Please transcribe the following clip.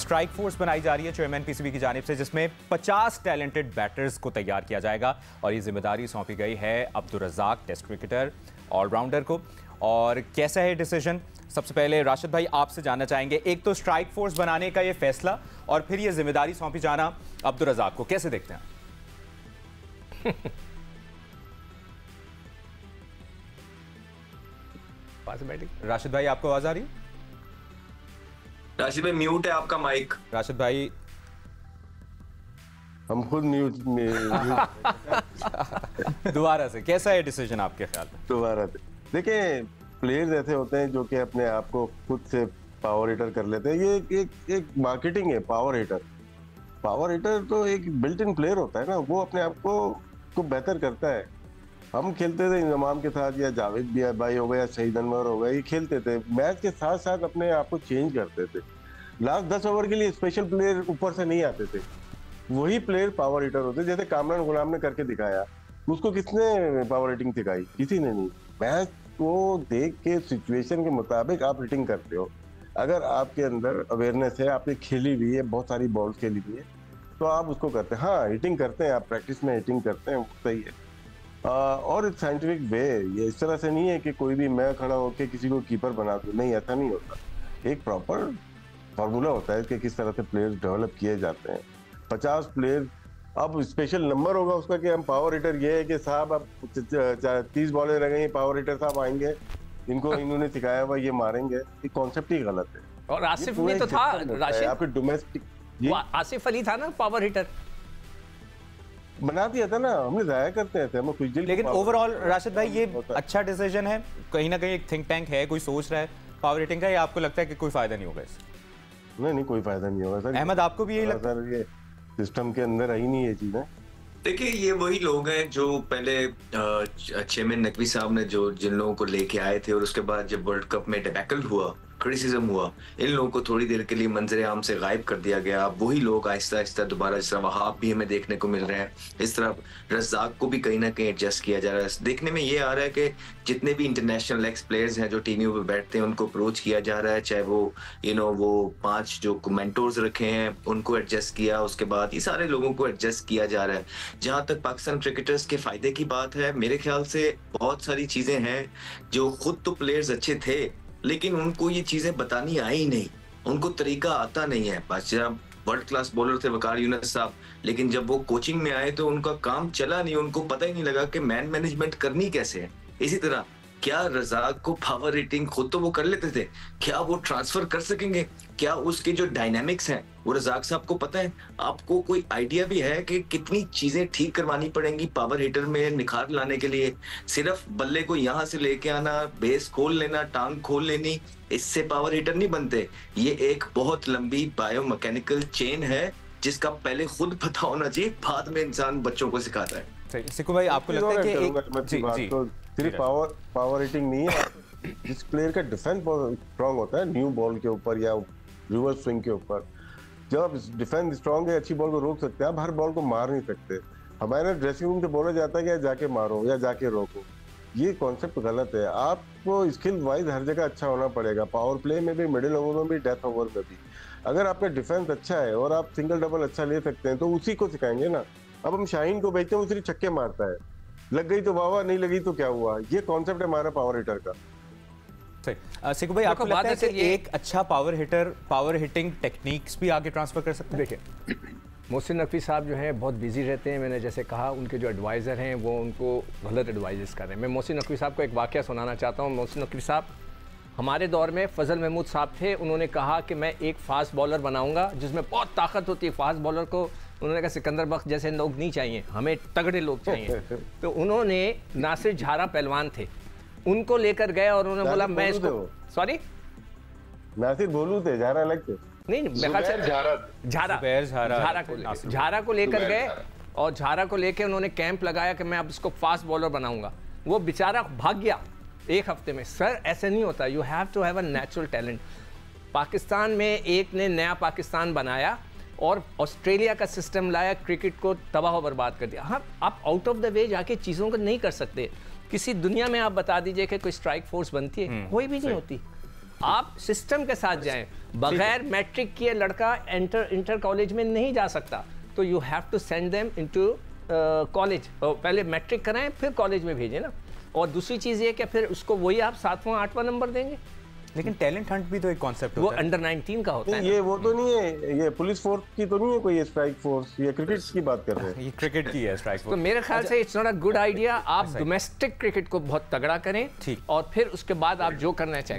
Strike force बनाई जा रही है चेयरमैन पीसीबी की जानिब से, जिसमें 50 टैलेंटेड बैटर्स को तैयार किया जाएगा और ये जिम्मेदारी सौंपी गई है Abdul Razzaq test cricketer allrounder को। और कैसा है डिसीजन, सबसे पहले राशिद भाई आपसे जानना चाहेंगे। एक तो स्ट्राइक फोर्स बनाने का ये फैसला और फिर ये जिम्मेदारी सौंपी जाना अब्दुल रज़ाक को, कैसे देखते हैं? राशिद भाई आपको आवाज आ रही है? राशिद भाई म्यूट है आपका माइक। राशिद भाई हम खुद म्यूट दोबारा से, कैसा है डिसीजन आपके ख्याल में? दोबारा से देखिए, प्लेयर्स ऐसे होते हैं जो कि अपने आप को खुद से पावर हिटर कर लेते हैं। ये एक मार्केटिंग है पावर हिटर। पावर हिटर तो एक बिल्ट इन प्लेयर होता है ना, वो अपने आप को बेहतर करता है। हम खेलते थे इंजमाम के साथ, या जावेद भी भाई हो गया, या शहीद अनवर हो गया, ये खेलते थे मैच के साथ साथ अपने आप को चेंज करते थे। लास्ट 10 ओवर के लिए स्पेशल प्लेयर ऊपर से नहीं आते थे, वही प्लेयर पावर हिटर होते। जैसे कामरान गुलाम ने करके दिखाया, उसको किसने पावर हिटिंग सिखाई? किसी ने नहीं। मैच को देख के सिचुएशन के मुताबिक आप हिटिंग करते हो। अगर आपके अंदर अवेयरनेस है, आपने खेली हुई है, बहुत सारी बॉल्स खेली हुई है, तो आप उसको करते हैं। हाँ, हिटिंग करते हैं आप, प्रैक्टिस में हिटिंग करते हैं, सही है। और एक साइंटिफिक वे, ये इस तरह से नहीं है कि कोई भी मैं खड़ा होकर किसी को कीपर बना दूं, नहीं, ऐसा नहीं होता। एक प्रॉपर फार्मूला होता है कि किस तरह से प्लेयर्स डेवलप किए जाते हैं। 50 प्लेयर, अब स्पेशल नंबर होगा उसका कि हम पावर हिटर, ये है कि साहब अब 30 बॉलें रह गई, पावर हिटर साहब आएंगे, इनको इन्होंने सिखाया हुआ ये मारेंगे, ये कॉन्सेप्ट ही गलत है। और आसिफ भी तो था राशिद, आपके डोमेस्टिक, आसिफ अली था ना पावर हिटर, बना दिया था ना हमने, जाया करते थे हम कुछ। लेकिन ओवरऑल राशिद भाई ये अच्छा डिसीजन है, कहीं ना कहीं एक थिंक टैंक है, कोई सोच रहा है पावर हिटिंग का, या आपको लगता है कि कोई फायदा नहीं होगा इससे? नहीं, कोई फायदा नहीं होगा सर। अहमद आपको भी यही लगता है? सर ये सिस्टम के अंदर आई नहीं ये चीजें। देखिए, ये वही लोग हैं जो पहले चेयरमैन नकवी साहब ने जो जिन लोगों को लेके आए थे, और उसके बाद जब वर्ल्ड कप में डिबैकल हुआ, क्रिटिसिज्म हुआ, इन लोगों को थोड़ी देर के लिए मंजर आम से गायब कर दिया गया। अब वही लोग आहिस्ता आहिस्ता दोबारा, जिस तरह वहाब भी हमें देखने को मिल रहे हैं, इस तरह रज़ाक को भी कहीं ना कहीं एडजस्ट किया जा रहा है। देखने में ये आ रहा है कि जितने भी इंटरनेशनल एक्स प्लेयर्स हैं जो टीमों पे बैठते हैं, उनको अप्रोच किया जा रहा है, चाहे वो वो 5 जो मेंटोर्स रखे हैं उनको एडजस्ट किया, उसके बाद ये सारे लोगों को एडजस्ट किया जा रहा है। जहां तक पाकिस्तान क्रिकेटर्स के फायदे की बात है, मेरे ख्याल से बहुत सारी चीजें हैं जो खुद तो प्लेयर्स अच्छे थे, लेकिन उनको ये चीजें बतानी आई ही नहीं, उनको तरीका आता नहीं है। जब वर्ल्ड क्लास बॉलर थे वकार यूनुस साहब, लेकिन जब वो कोचिंग में आए तो उनका काम चला नहीं, उनको पता ही नहीं लगा कि मैन मैनेजमेंट करनी कैसे है। इसी तरह क्या रज़ाक को पावर हिटिंग खुद तो वो कर लेते थे, क्या वो ट्रांसफर कर सकेंगे? क्या उसके जो डायनामिक्स हैं वो रज़ाक साहब को पता है? आपको कोई आइडिया भी है कि कितनी चीजें ठीक करवानी पड़ेंगी पावर हिटर में निखार लाने के लिए? सिर्फ बल्ले को यहाँ से लेके आना, बेस खोल लेना, टांग खोल लेनी, इससे पावर हिटर नहीं बनते। ये एक बहुत लंबी बायोमैकेनिकल चेन है जिसका पहले खुद पता होना चाहिए, बाद में इंसान बच्चों को सिखाता है। सिक्कू भाई आपको लगता है कि सिर्फ पावर हिटिंग नहीं है, जिस प्लेयर का डिफेंस बहुत स्ट्रांग होता है न्यू बॉल के ऊपर या रिवर्स स्विंग के ऊपर, जब डिफेंस स्ट्रांग है, अच्छी बॉल को रोक सकते हैं। आप हर बॉल को मार नहीं सकते। हमारे ड्रेसिंग रूम से बोला जाता है कि जाके मारो या जाके रोको, ये कॉन्सेप्ट गलत है। आपको स्किल वाइज हर जगह अच्छा होना पड़ेगा, पावर प्ले में भी, मिडिल ओवर में भी, डेथ ओवर में भी। अगर आपका डिफेंस अच्छा है और आप सिंगल डबल अच्छा ले सकते हैं तो उसी को सिखाएंगे ना। अब हम शाहीन को बेचते हैं, वो सिर्फ छक्के मारता है, लग गई तो वाह, नहीं लगी तो क्या हुआ, ये कॉन्सेप्ट है हमारा पावर हिटर का। सिक्कू भाई आपको लगता है कि एक अच्छा power hitter power hitting techniques भी आगे ट्रांसफर कर सकते हैं? देखिए, मोहसिन नकवी साहब जो हैं बहुत बिजी रहते हैं, मैंने जैसे कहा उनके जो एडवाइज़र हैं वो उनको गलत एडवाइजेस कर रहे हैं। मैं मोहसिन नकवी साहब को एक वाक़या सुनाना चाहता हूँ। मोहसिन नकवी साहब हमारे दौर में फजल महमूद साहब थे, उन्होंने कहा कि मैं एक फास्ट बॉलर बनाऊंगा जिसमें बहुत ताकत होती है। फास्ट बॉलर को उन्होंने कहा सिकंदर बख्श जैसे लोग नहीं चाहिए, हमें तगड़े लोग चाहिए। तो उन्होंने नासिर झारा पहलवान थे, उनको लेकर गए और उन्होंने बोला मैं इसको, सॉरी नासिर भोलू थे, झारा अलग थे। नहीं, झारा को लेकर गए और झारा को लेकर उन्होंने कैंप लगाया कि मैं अब इसको फास्ट बॉलर बनाऊंगा। वो बेचारा भाग गया 1 हफ्ते में। सर ऐसे नहीं होता, you have to have a natural talent. Pakistan में एक ने नया पाकिस्तान बनाया और ऑस्ट्रेलिया का सिस्टम लाया, क्रिकेट को तबाह और बर्बाद कर दिया। हाँ, आप आउट ऑफ द वे जाके चीज़ों को नहीं कर सकते। किसी दुनिया में आप बता दीजिए कि कोई स्ट्राइक फोर्स बनती है, कोई भी नहीं होती। आप सिस्टम के साथ जाएं। बगैर मैट्रिक किए लड़का इंटर कॉलेज में नहीं जा सकता, तो you have to send them into college. पहले मैट्रिक कराएं फिर कॉलेज में भेजें ना। और दूसरी चीज़ ये कि फिर उसको वही आप 7वां 8वां नंबर देंगे। लेकिन टैलेंट हंट भी तो एक कॉन्सेप्ट वो होता है। अंडर 19 का होता है। ये वो तो नहीं है, ये पुलिस फोर्स की तो नहीं है कोई स्ट्राइक फोर्स, ये क्रिकेट की बात कर रहे हैं। ये क्रिकेट की है स्ट्राइक तो फोर्स। मेरे ख्याल से it's not a good idea. आप डोमेस्टिक क्रिकेट को बहुत तगड़ा करें, ठीक। और फिर उसके बाद आप जो करना चाहें।